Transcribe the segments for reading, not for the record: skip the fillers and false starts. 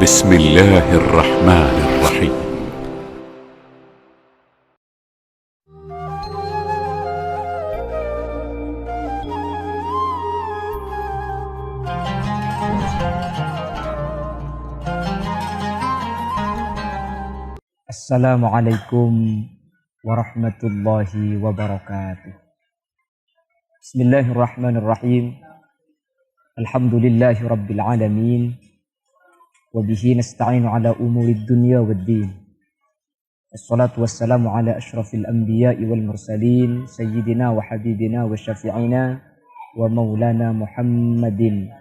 بسم الله الرحمن الرحيم. Assalamualaikum warahmatullahi wabarakatuh. Bismillahirrahmanirrahim. Alhamdulillahi rabbil alamin. Wabihi nasta'inu ala umurid dunya waddin. Assalatu wassalamu ala ashrafil anbiya'i wal mursalin. Sayyidina wa habibina wa syafi'ina wa maulana Muhammadin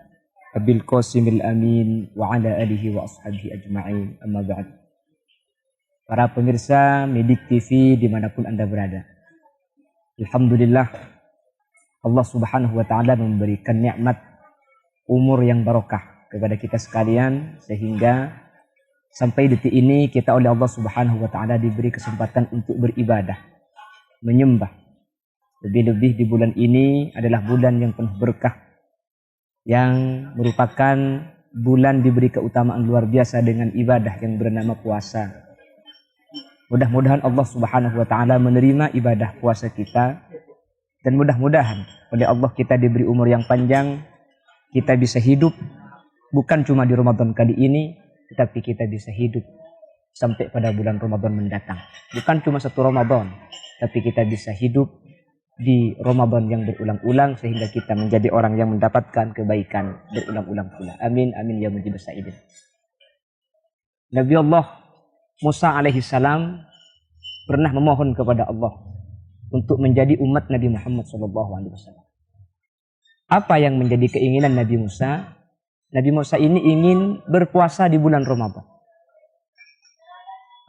Abil Qasimil Amin wa ala alihi wa ashabihi ajma'in. Amma ba'd. Para pemirsa Medik TV dimanapun Anda berada, alhamdulillah Allah subhanahu wa ta'ala memberikan nikmat umur yang barokah kepada kita sekalian, sehingga sampai detik ini kita oleh Allah subhanahu wa ta'ala diberi kesempatan untuk beribadah, menyembah. Lebih-lebih di bulan ini adalah bulan yang penuh berkah, yang merupakan bulan diberi keutamaan luar biasa dengan ibadah yang bernama puasa. Mudah-mudahan Allah subhanahu wa ta'ala menerima ibadah puasa kita, dan mudah-mudahan oleh Allah kita diberi umur yang panjang, kita bisa hidup bukan cuma di Ramadan kali ini, tetapi kita bisa hidup sampai pada bulan Ramadan mendatang. Bukan cuma satu Ramadan, tapi kita bisa hidup di Ramadan yang berulang-ulang, sehingga kita menjadi orang yang mendapatkan kebaikan berulang-ulang pula. Amin, amin ya mujibas sa'idin. Nabi Allah Musa alaihi salam pernah memohon kepada Allah untuk menjadi umat Nabi Muhammad SAW. Apa yang menjadi keinginan Nabi Musa? Nabi Musa ini ingin berpuasa di bulan Ramadan.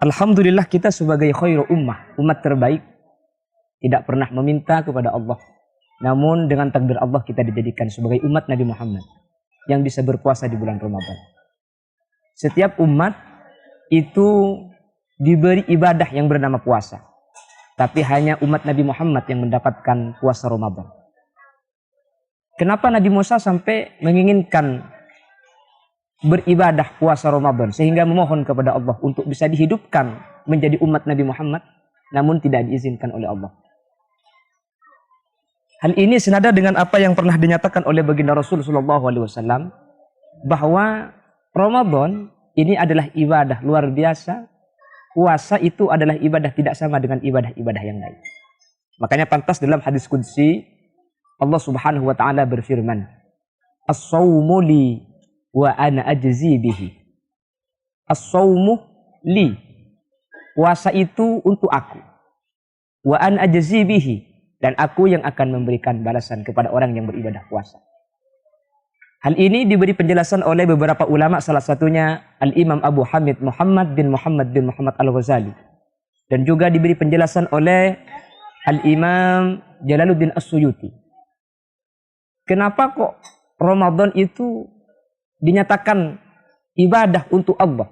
Alhamdulillah kita sebagai khairu ummah, umat terbaik, tidak pernah meminta kepada Allah. Namun dengan takdir Allah kita dijadikan sebagai umat Nabi Muhammad yang bisa berpuasa di bulan Ramadan. Setiap umat itu diberi ibadah yang bernama puasa. Tapi hanya umat Nabi Muhammad yang mendapatkan puasa Ramadan. Kenapa Nabi Musa sampai menginginkan beribadah puasa Ramadan, sehingga memohon kepada Allah untuk bisa dihidupkan menjadi umat Nabi Muhammad, namun tidak diizinkan oleh Allah? Hal ini senada dengan apa yang pernah dinyatakan oleh baginda Rasul SAW, bahwa Ramadan ini adalah ibadah luar biasa. Puasa itu adalah ibadah tidak sama dengan ibadah-ibadah yang lain. Makanya pantas dalam hadis qudsi Allah subhanahu wa ta'ala berfirman, As-sawmu li wa ana ajzi bihi. As-sawmu li. Puasa itu untuk aku. Wa ana ajzi bihi. Dan aku yang akan memberikan balasan kepada orang yang beribadah puasa. Hal ini diberi penjelasan oleh beberapa ulama, salah satunya Al-Imam Abu Hamid Muhammad bin Muhammad Al-Ghazali. Dan juga diberi penjelasan oleh Al-Imam Jalaluddin As-Suyuti. Kenapa kok Ramadan itu dinyatakan ibadah untuk Allah,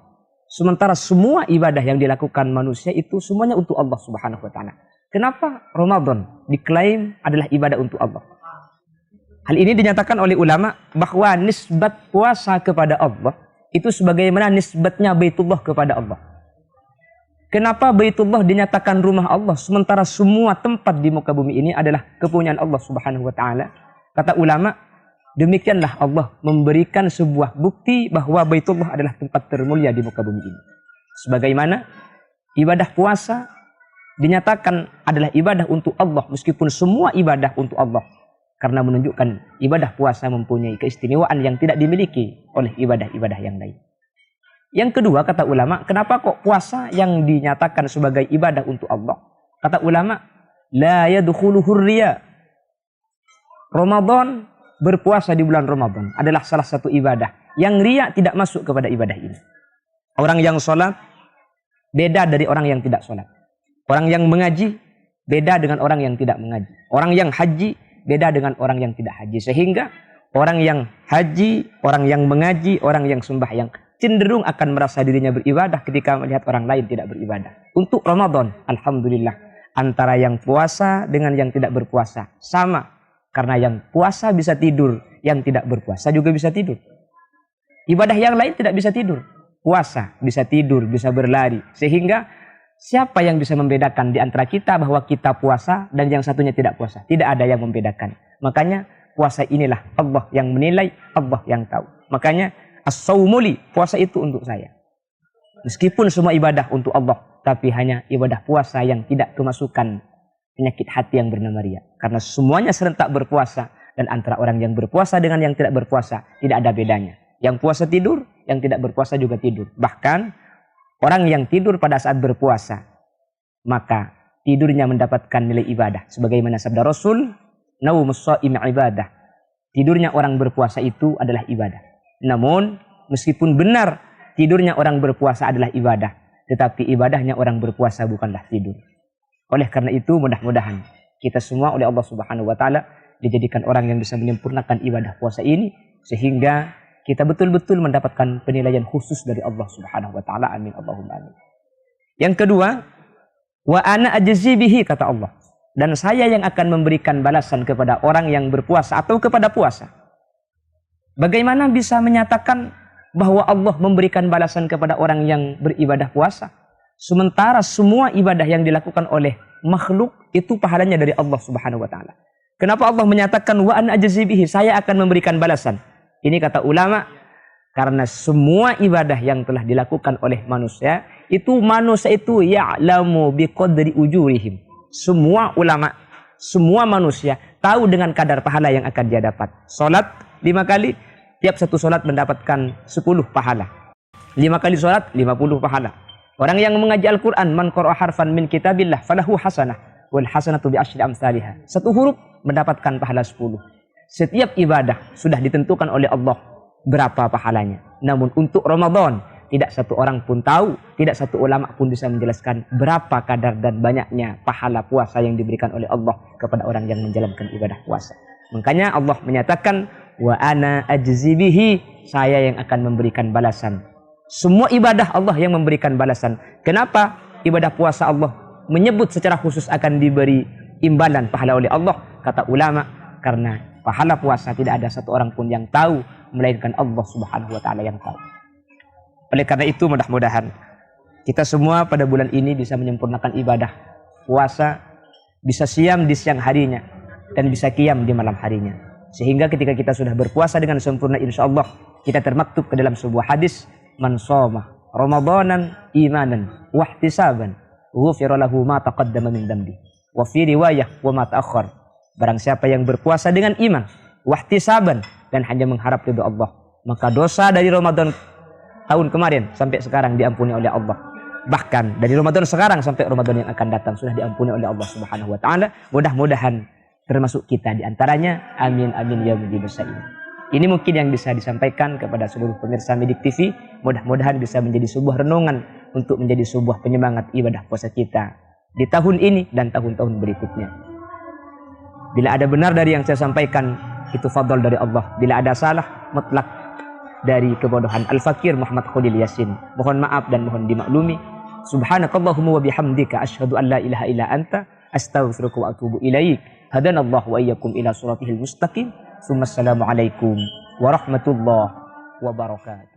sementara semua ibadah yang dilakukan manusia itu semuanya untuk Allah subhanahu wa ta'ala? Kenapa Ramadan diklaim adalah ibadah untuk Allah? Hal ini dinyatakan oleh ulama bahwa nisbat puasa kepada Allah itu sebagaimana nisbatnya Baitullah kepada Allah. Kenapa Baitullah dinyatakan rumah Allah, sementara semua tempat di muka bumi ini adalah kepunyaan Allah subhanahu wa ta'ala? Kata ulama, demikianlah Allah memberikan sebuah bukti bahwa Baitullah adalah tempat termulia di muka bumi ini. Sebagaimana ibadah puasa dinyatakan adalah ibadah untuk Allah, meskipun semua ibadah untuk Allah, karena menunjukkan ibadah puasa mempunyai keistimewaan yang tidak dimiliki oleh ibadah-ibadah yang lain. Yang kedua, kata ulama, kenapa kok puasa yang dinyatakan sebagai ibadah untuk Allah? Kata ulama, la yadkhuluhur riya. Ramadan, berpuasa di bulan Ramadan adalah salah satu ibadah yang riya tidak masuk kepada ibadah ini. Orang yang sholat beda dari orang yang tidak sholat. Orang yang mengaji beda dengan orang yang tidak mengaji. Orang yang haji beda dengan orang yang tidak haji. Sehingga orang yang haji, orang yang mengaji, orang yang sembahyang cenderung akan merasa dirinya beribadah ketika melihat orang lain tidak beribadah. Untuk Ramadan, alhamdulillah, antara yang puasa dengan yang tidak berpuasa sama. Karena yang puasa bisa tidur, yang tidak berpuasa juga bisa tidur. Ibadah yang lain tidak bisa tidur. puasa, bisa tidur, bisa berlari. Sehingga siapa yang bisa membedakan di antara kita bahwa kita puasa dan yang satunya tidak puasa? Tidak ada yang membedakan. Makanya puasa inilah Allah yang menilai, Allah yang tahu. Makanya as-saumuli, puasa itu untuk saya. Meskipun semua ibadah untuk Allah, tapi hanya ibadah puasa yang tidak kemasukan penyakit hati yang bernama riya. Karena semuanya serentak berpuasa, dan antara orang yang berpuasa dengan yang tidak berpuasa tidak ada bedanya. Yang puasa tidur, yang tidak berpuasa juga tidur. Bahkan orang yang tidur pada saat berpuasa, maka tidurnya mendapatkan nilai ibadah. Sebagaimana sabda Rasul, naumus shaim ibadah. Tidurnya orang berpuasa itu adalah ibadah. Namun meskipun benar tidurnya orang berpuasa adalah ibadah, tetapi ibadahnya orang berpuasa bukanlah tidur. Oleh karena itu mudah-mudahan kita semua oleh Allah Subhanahu wa taala dijadikan orang yang bisa menyempurnakan ibadah puasa ini, sehingga kita betul-betul mendapatkan penilaian khusus dari Allah Subhanahu wa taala. Amin Allahumma amin. Yang kedua, wa ana ajzi bihi, kata Allah, dan saya yang akan memberikan balasan kepada orang yang berpuasa atau kepada puasa. Bagaimana bisa menyatakan bahwa Allah memberikan balasan kepada orang yang beribadah puasa, sementara semua ibadah yang dilakukan oleh makhluk itu pahalanya dari Allah Subhanahu wa taala? Kenapa Allah menyatakan wa ana ajzi bihi, saya akan memberikan balasan? Ini kata ulama, karena semua ibadah yang telah dilakukan oleh manusia itu ya'lamu biqadri ujurihim. Semua ulama, semua manusia tahu dengan kadar pahala yang akan dia dapat. Salat 5 kali, tiap satu salat mendapatkan 10 pahala. 5 kali salat 50 pahala. Orang yang mengaji Al-Qur'an, man qara'a harfan min kitabillah falahu hasanah wal hasanatu bi asyri amsalihha. Satu huruf mendapatkan pahala 10. Setiap ibadah sudah ditentukan oleh Allah berapa pahalanya. Namun untuk Ramadan tidak satu orang pun tahu, tidak satu ulama pun bisa menjelaskan berapa kadar dan banyaknya pahala puasa yang diberikan oleh Allah kepada orang yang menjalankan ibadah puasa. Makanya Allah menyatakan wa ana ajzi bihi, saya yang akan memberikan balasan. Semua ibadah Allah yang memberikan balasan. Kenapa ibadah puasa Allah menyebut secara khusus akan diberi imbalan pahala oleh Allah? Kata ulama, karena pahala puasa tidak ada satu orang pun yang tahu, melainkan Allah Subhanahu wa taala yang tahu. Oleh karena itu mudah-mudahan kita semua pada bulan ini bisa menyempurnakan ibadah puasa, bisa siam di siang harinya dan bisa qiyam di malam harinya. Sehingga ketika kita sudah berpuasa dengan sempurna, insyaallah kita termaktub ke dalam sebuah hadis, man shoma ramadanan imanan wa ihtisaban ghufira lahu ma taqaddama min dambi. Wa fi riwayah wa ma ta'akhkhar. Barang siapa yang berpuasa dengan iman, wahtisaban, dan hanya mengharap ridha Allah, maka dosa dari Ramadan tahun kemarin sampai sekarang diampuni oleh Allah. Bahkan dari Ramadan sekarang sampai Ramadan yang akan datang sudah diampuni oleh Allah Subhanahu wa taala. Mudah-mudahan termasuk kita di antaranya. Amin amin ya mujibus sain. Ini mungkin yang bisa disampaikan kepada seluruh pemirsa Midik TV. Mudah-mudahan bisa menjadi sebuah renungan untuk menjadi sebuah penyemangat ibadah puasa kita di tahun ini dan tahun-tahun berikutnya. Bila ada benar dari yang saya sampaikan, itu fadl dari Allah. Bila ada salah, mutlak dari kebodohan Al-Fakir Muhammad Khalil Yasin. Mohon maaf dan mohon dimaklumi. Subhanakallahumma wa bihamdika asyhadu an la ilaha illa anta astaghfiruka wa atubu ilaik. Hadanallahu wa iyyakum ila siratihil mustaqim. Assalamualaikum warahmatullahi wabarakatuh.